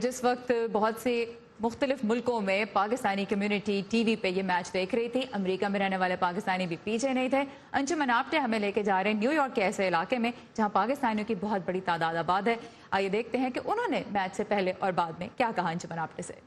जिस वक्त बहुत से मुख्तलिफ मुल्कों में पाकिस्तानी कम्युनिटी टीवी पे ये मैच देख रही थी, अमेरिका में रहने वाले पाकिस्तानी भी पीछे नहीं थे। अंजुमन आपटे हमें लेके जा रहे हैं न्यूयॉर्क के ऐसे इलाके में जहां पाकिस्तानियों की बहुत बड़ी तादाद आबाद है। आइए देखते हैं कि उन्होंने मैच से पहले और बाद में क्या कहा अंजुमन आपटे से।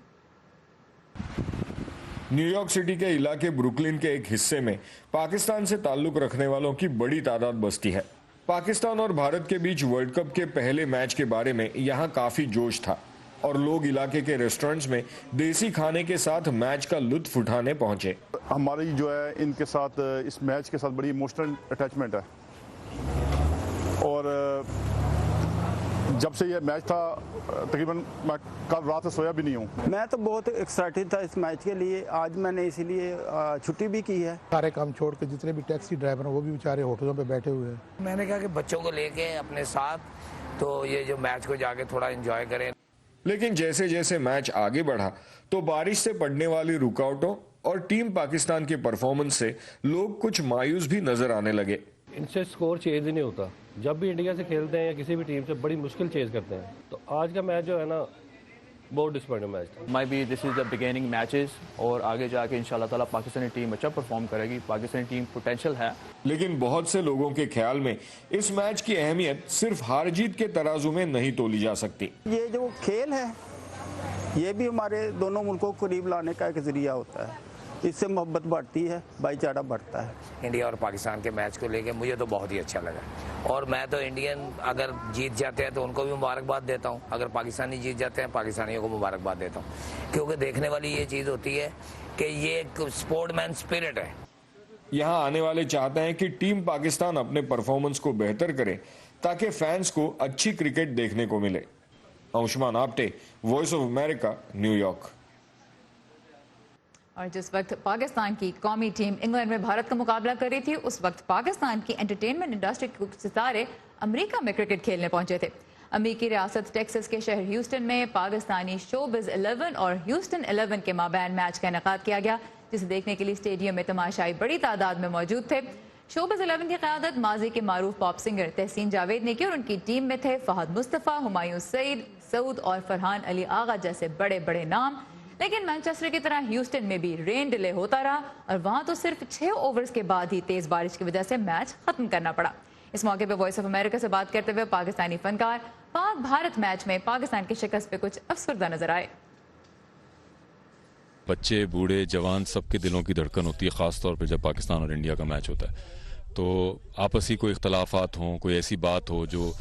न्यूयॉर्क सिटी के इलाके ब्रुकलिन के एक हिस्से में पाकिस्तान से ताल्लुक रखने वालों की बड़ी तादाद बसती है। पाकिस्तान और भारत के बीच वर्ल्ड कप के पहले मैच के बारे में यहाँ काफी जोश था और लोग इलाके के रेस्टोरेंट्स में देसी खाने के साथ मैच का लुत्फ उठाने पहुंचे। हमारी जो है इनके साथ इस मैच के साथ बड़ी इमोशनल अटैचमेंट है और जब से ये मैच था तकरीबन मैं कल रात से सोया भी नहीं हूँ। मैं तो बहुत एक्साइटेड था इस मैच के लिए। आज मैंने इसीलिए छुट्टी भी की है। सारे काम छोड़ के जितने भी टैक्सी ड्राइवर हैं वो भी बेचारे होटलों पे बैठे हुए हैं। मैंने कहा कि बच्चों को लेके अपने साथ तो ये जो मैच को जाके थोड़ा एंजॉय करें। लेकिन जैसे जैसे मैच आगे बढ़ा तो बारिश से पड़ने वाली रुकावटों और टीम पाकिस्तान के परफॉर्मेंस से लोग कुछ मायूस भी नजर आने लगे। इनसे स्कोर चेज ही नहीं होता। जब भी इंडिया से खेलते हैं या किसी भी टीम से बड़ी मुश्किल चेज करते हैं। तो आज का मैच जो है ना बहुत डिसअपॉइंटिंग मैच था। Maybe this is the beginning matches और आगे जाके इंशाल्लाह ताला पाकिस्तानी टीम अच्छा परफॉर्म करेगी। पाकिस्तानी टीम पोटेंशियल है। लेकिन बहुत से लोगों के ख्याल में इस मैच की अहमियत सिर्फ हार जीत के तराजू में नहीं तोली जा सकती। ये जो खेल है ये भी हमारे दोनों मुल्कों को करीब लाने का एक जरिया होता है। इससे मोहब्बत बढ़ती है, भाईचारा बढ़ता है। इंडिया और पाकिस्तान के मैच को लेके मुझे तो बहुत ही अच्छा लगा और मैं तो इंडियन अगर जीत जाते हैं तो उनको भी मुबारकबाद देता हूं, अगर पाकिस्तानी जीत जाते हैं पाकिस्तानियों को मुबारकबाद देता हूं, क्योंकि देखने वाली ये चीज़ होती है कि ये एक स्पोर्ट्समैन स्पिरिट है। यहाँ आने वाले चाहते हैं कि टीम पाकिस्तान अपने परफॉर्मेंस को बेहतर करे ताकि फैंस को अच्छी क्रिकेट देखने को मिले। Anshuman Apte, voice of America, New York. और जिस वक्त पाकिस्तान की कौमी टीम इंग्लैंड में भारत का मुकाबला कर रही थी, उस वक्त पाकिस्तान की एंटरटेनमेंट इंडस्ट्री के कुछ सितारे अमेरिका में क्रिकेट खेलने पहुंचे थे। अमेरिकी रियासत टेक्सास के शहर ह्यूस्टन में पाकिस्तानी शोबिज़ 11 और ह्यूस्टन 11 के माबैन मैच का इनेकाद किया गया, जिसे देखने के लिए स्टेडियम में तमाशाई बड़ी तादाद में मौजूद थे। शोबिज़ 11 की क़यादत माजी के मारूफ पॉप सिंगर तहसीन जावेद ने की और उनकी टीम में थे फहद मुस्तफ़ा, हुमायूं सईद, सऊद और फरहान अली आगा जैसे बड़े बड़े नाम। लेकिन मैनचेस्टर की तरह ह्यूस्टन में भी रेन डिले होता रहा और वहां तो सिर्फ 6 ओवर्स के बाद ही तेज बारिश की वजह से मैच खत्म करना पड़ा। इस मौके पे वॉइस ऑफ अमेरिका से बात करते हुए पाकिस्तानी फनकार पाक भारत मैच में पाकिस्तान की शिकस्त पे कुछ अफसरदा नजर आए। बच्चे, बूढ़े, जवान, सबके दिलों की धड़कन होती है, खास तौर पे जब पाकिस्तान और इंडिया का मैच होता है। तो आपसी कोई इख्तलाफात हों, कोई ऐसी बात हो जो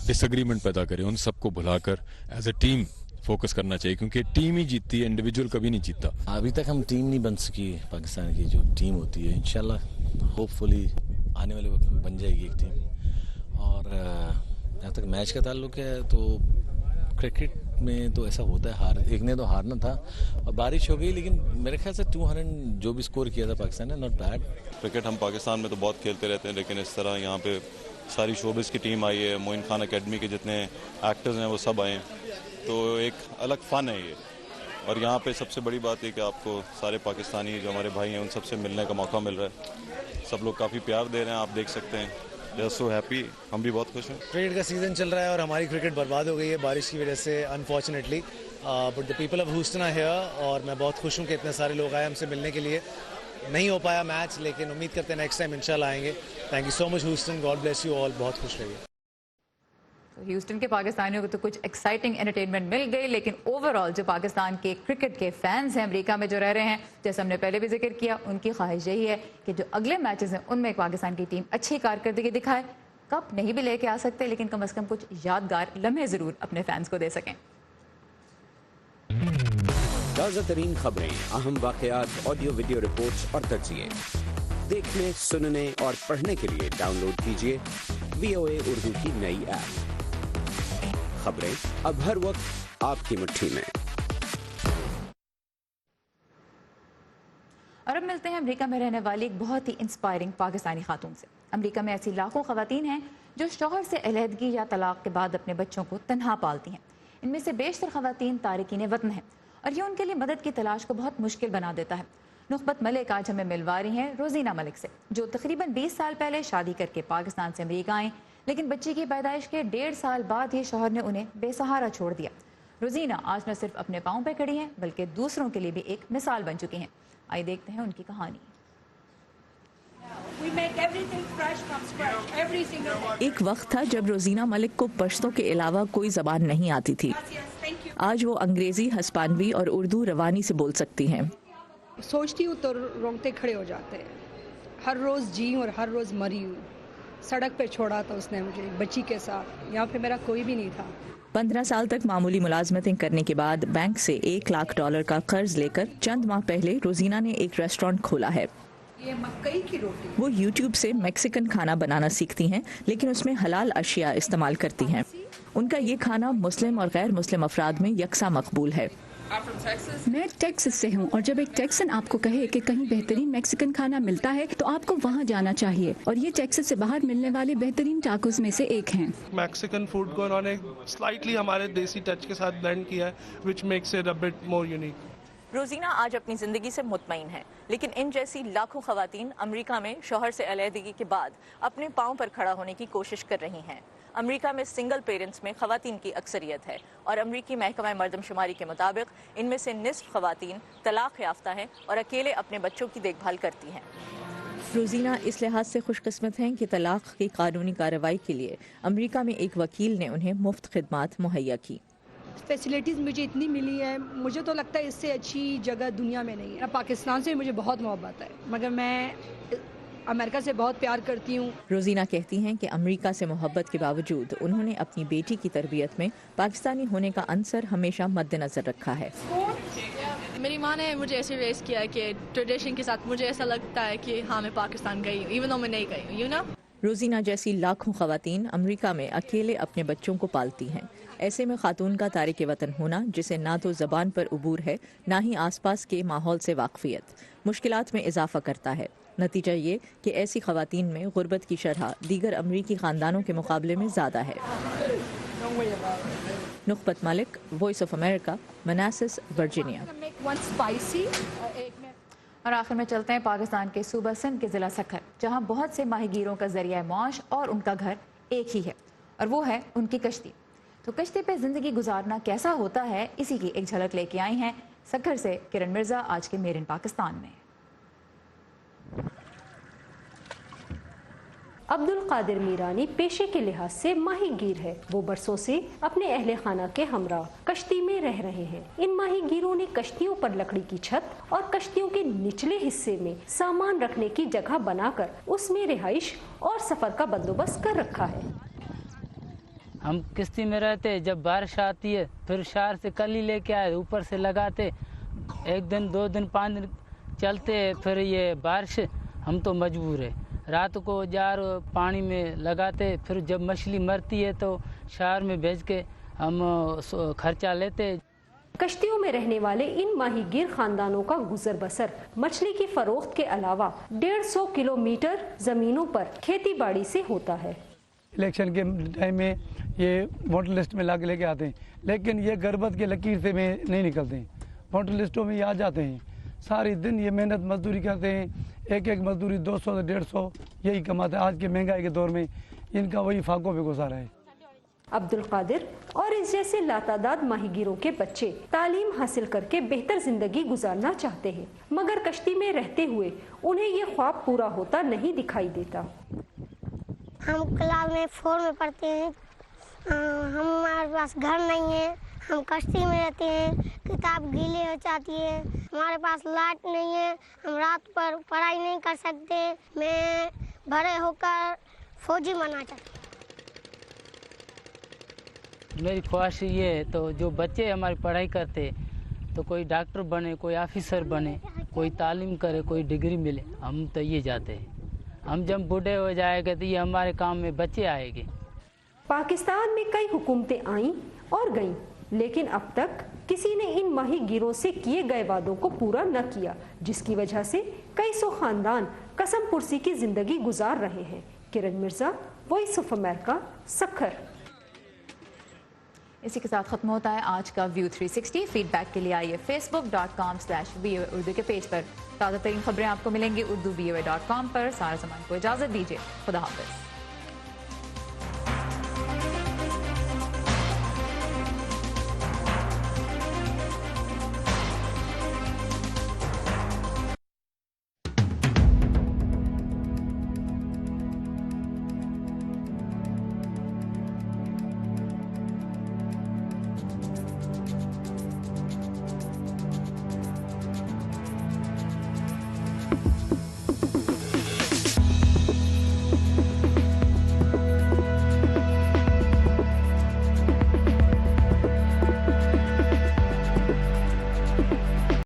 डिसएग्रीमेंट पैदा करे, उन सबको भुलाकर एज ए टीम फोकस करना चाहिए, क्योंकि टीम ही जीतती है, इंडिविजुअल कभी नहीं जीतता। अभी तक हम टीम नहीं बन सकी। पाकिस्तान की जो टीम होती है इंशाल्लाह होपफुली आने वाले वक्त में बन जाएगी एक टीम। और जहाँ तक मैच का ताल्लुक है तो क्रिकेट में तो ऐसा होता है, हार एक ने तो हारना था और बारिश हो गई, लेकिन मेरे ख्याल से 200 जो भी स्कोर किया था पाकिस्तान ने, नॉट बैड। क्रिकेट हम पाकिस्तान में तो बहुत खेलते रहते हैं, लेकिन इस तरह यहाँ पे सारी शोबिज़ की टीम आई है, मोइन खान अकेडमी के जितने एक्टर्स हैं वो सब आए हैं, तो एक अलग फ़न है ये। और यहाँ पे सबसे बड़ी बात है कि आपको सारे पाकिस्तानी जो हमारे भाई हैं उन सबसे मिलने का मौका मिल रहा है। सब लोग काफ़ी प्यार दे रहे हैं, आप देख सकते हैं। दे आर सो हैप्पी, हम भी बहुत खुश हैं। क्रिकेट का सीज़न चल रहा है और हमारी क्रिकेट बर्बाद हो गई है बारिश की वजह से unfortunately, but the people of Houston are here और मैं बहुत खुश हूँ कि इतने सारे लोग आए हमसे मिलने के लिए। नहीं हो पाया मैच, लेकिन उम्मीद करते हैं नेक्स्ट टाइम इंशाल्लाह आएंगे। Thank you so much Houston, God bless you all, बहुत खुश रहिए। तो ह्यूस्टन के पाकिस्तानियों को तो कुछ एक्साइटिंग एंटरटेनमेंट मिल गई, लेकिन ओवरऑल जो पाकिस्तान के क्रिकेट के फैंस हैं अमेरिका में जो रह रहे हैं, जैसे हमने पहले भी जिक्र किया, उनकी ख्वाहिश यही है कि जो अगले मैचेस हैं उनमें पाकिस्तान की टीम अच्छी कारकर्दगी दिखाए। कप नहीं भी लेके आ सकते, लेकिन कम से कम कुछ यादगार लम्हे जरूर अपने फैंस को दे सकें। ताज़ा तरीन खबरें, अहम वाक़यात, ऑडियो वीडियो रिपोर्ट्स और तज्ज़िये देखने, सुनने और पढ़ने के लिए डाउनलोड कीजिए VOA उर्दू की नई ऐप। खबरें अब हर वक्त आपकी मुट्ठी में। और अब मिलते हैं अमेरिका में रहने वाली एक बहुत ही इंस्पायरिंग पाकिस्तानी खातून से। अमेरिका में ऐसी लाखों खवातीन हैं जो शौहर से अलहदगी या तलाक के बाद अपने बच्चों को तन्हा पालती हैं। इनमें से बेशतर खवातीन तारिकीन वतन हैं और ये उनके लिए मदद की तलाश को बहुत मुश्किल बना देता है। नुखबत मलिक आज हमें मिलवा रही हैं रोजीना मलिक से, जो तकरीबन 20 साल पहले शादी करके पाकिस्तान से अमेरिका आए, लेकिन बच्ची की पैदाइश के 1.5 साल बाद ही शौहर ने उन्हें बेसहारा छोड़ दिया। روزینہ آج نہ صرف اپنے پاؤں پہ کھڑی ہیں بلکہ دوسروں کے لیے بھی ایک مثال بن چکی ہیں. آئیے دیکھتے ہیں ان کی کہانی. ایک وقت تھا جب روزینہ ملک کو پشتو کے علاوہ کوئی زبان نہیں آتی تھی. آج وہ انگریزی، ہسپانوی اور اردو روانی سے بول سکتی ہیں. سوچتی ہوں تو رونگٹے کھڑے ہو جاتے ہیں. ہر روز جی ہوں اور ہر روز مری ہوں. سڑک پہ چھوڑا تھا اس نے مجھے ایک بچی کے ساتھ. یہاں پہ میرا کوئی بھی نہیں تھا. 15 سال تک معمولی ملازمتیں کرنے کے بعد بینک سے $1 لاکھ کا قرض لے کر چند ماہ پہلے روزینہ نے ایک ریسٹورانٹ کھولا ہے. یہ مکئی کی روٹی. وہ یوٹیوب سے میکسیکن کھانا بنانا سیکھتی ہیں لیکن اس میں حلال اشیاء استعمال کرتی ہیں. ان کا یہ کھانا مسلم اور غیر مسلم افراد میں یکساں مقبول ہے. میں ٹیکسس سے ہوں اور جب ایک ٹیکسن آپ کو کہے کہ کہیں بہترین میکسیکن کھانا ملتا ہے تو آپ کو وہاں جانا چاہیے، اور یہ ٹیکسس سے باہر ملنے والے بہترین ٹاکوز میں سے ایک ہیں. میکسیکن فوڈ کو انہوں نے سلائٹلی ہمارے دیسی ٹچ کے ساتھ بلینڈ کیا ہے which makes it a bit more unique. Rozina آج اپنی زندگی سے مطمئن ہے، لیکن ان جیسی لاکھوں خواتین امریکہ میں شوہر سے علیحدگی کے بعد اپنے پاؤں پر کھڑا ہونے کی کوشش کر رہی ہیں. امریکہ میں سنگل پیرنٹس میں خواتین کی اکثریت ہے اور امریکی محکمہ مردم شماری کے مطابق ان میں سے نصف خواتین طلاق یافتہ ہیں اور اکیلے اپنے بچوں کی دیکھ بھال کرتی ہیں. روزینہ اس لحاظ سے خوش قسمت ہیں کہ طلاق کی قانونی کارروائی کے لیے امریکہ میں ایک وکیل نے انہیں مفت خدمات مہیا کی. فیسلٹیز مجھے اتنی ملی ہے، مجھے تو لگتا ہے اس سے اچھی جگہ دنیا میں نہیں ہے. پاکستان سے مجھے بہت محبت ہے مگر میں امریکہ سے بہت پیار کرتی ہوں. روزینہ کہتی ہیں کہ امریکہ سے محبت کے باوجود انہوں نے اپنی بیٹی کی تربیت میں پاکستانی ہونے کا عنصر ہمیشہ مد نظر رکھا ہے. میری ماں نے مجھے ایسے ریس کیا کہ ٹریڈیشن کے ساتھ مجھے ایسا لگتا ہے کہ ہاں میں پاکستان گئی ہوں ایون though میں نہیں گئی ہوں. روزینہ جیسی لاکھوں خواتین امریکہ میں اکیلے اپنے بچوں کو پالتی ہیں. ایسے میں خاتون کا تارک وطن ہونا، جسے نہ تو زبان پر عبور ہے نہ ہی آس پاس کے ماحول سے واقفیت، مشکلات میں اضافہ کرتا ہے. نتیجہ یہ کہ ایسی خواتین میں غربت کی شرح دیگر امریکی خاندانوں کے مقابلے میں زیادہ ہے. نخبت ملک، وائس آف امریکہ، مناسس، ورجینیا. اور آخر میں چلتے ہیں پاکستان کے صوبہ سندھ کے ضلع سکھر، جہاں بہت سے ماہی گیروں کا ذریعہ معاش اور ان کا گھر ایک ہی ہے، اور وہ ہے ان کی کشتی. تو کشتی پہ زندگی گزارنا کیسا ہوتا ہے، اسی کی ایک جھلک لے کے آئی ہیں سکھر سے کرن مرزا آج کے میرن پاکستان میں. عبد القادر میرانی پیشے کے لحاظ سے ماہی گیر ہے. وہ برسوں سے اپنے اہل خانہ کے ہمراہ کشتی میں رہ رہے ہیں. ان ماہی گیروں نے کشتیوں پر لکڑی کی چھت اور کشتیوں کے نچلے حصے میں سامان رکھنے کی جگہ بنا کر اس میں رہائش اور سفر کا بندوبست کر رکھا ہے. ہم کشتی میں رہتے، جب بارش آتی ہے پھر شہر سے کلی لے کے آئے، اوپر سے لگاتے، 1 دن 2 دن 5 دن چلتے، پھر یہ بارش ہم تو مجبور ہے رات کو جار پانی میں لگاتے، پھر جب مچھلی مرتی ہے تو شہر میں بھیج کے ہم خرچہ لیتے. کشتیوں میں رہنے والے ان ماہی گیر خاندانوں کا گزر بسر مچھلی کی فروخت کے علاوہ 150 کلومیٹر زمینوں پر کھیتی باڑی سے ہوتا ہے. الیکشن کے ٹائم میں یہ ووٹر لسٹ میں لا کے لے کے آتے ہیں، لیکن یہ غربت کے لکیر سے میں نہیں نکلتے ہیں. ووٹر لسٹوں میں یہ آ جاتے ہیں، سارے دن یہ محنت مزدوری کرتے ہیں، ایک مزدوری 200 سے 150 یہی کماتے ہیں. آج کے مہنگائی کے دور میں ان کا وہی فاقوں پہ گزارا ہے. عبد القادر اور اس جیسے لاتعداد ماہی گیروں کے بچے تعلیم حاصل کر کے بہتر زندگی گزارنا چاہتے ہیں، مگر کشتی میں رہتے ہوئے انہیں یہ خواب پورا ہوتا نہیں دکھائی دیتا. ہم کلاس میں 4 میں پڑھتے ہیں، ہمارے پاس گھر نہیں ہے، ہم کشتی میں رہتے ہیں، کتاب گیلے ہو جاتی ہے، ہمارے پاس لائٹ نہیں ہے، ہم رات پر پڑھائی نہیں کر سکتے. میں بڑے ہو کر فوجی بننا چاہتی ہوں. میری خواہش یہ ہے تو جو بچے ہماری پڑھائی کرتے تو کوئی ڈاکٹر بنے، کوئی آفیسر بنے، کوئی تعلیم کرے، کوئی ڈگری ملے. ہم تو یہ چاہتے ہیں. ہم جب بوڑھے ہو جائے گے تو یہ ہمارے کام میں بچے آئے گے. پاکستان میں کئی حکومتیں آئیں اور گئیں، لیکن اب تک کسی نے ان ماہی گیروں سے کیے گئے وعدوں کو پورا نہ کیا، جس کی وجہ سے کئی سو خاندان قسم پرسی کی زندگی گزار رہے ہیں. Kiran Mirza, voice of America, Sukkur. اسی کے ساتھ ختم ہوتا ہے آج کا ویو 360. فیڈ بیک کے لیے آئیے facebook.com/VOA اردو کے پیج پر. تازہ ترین خبریں آپ کو ملیں گی urduvoa.com پر. سارا زمان کو اجازت دیجیے. خدا حافظ.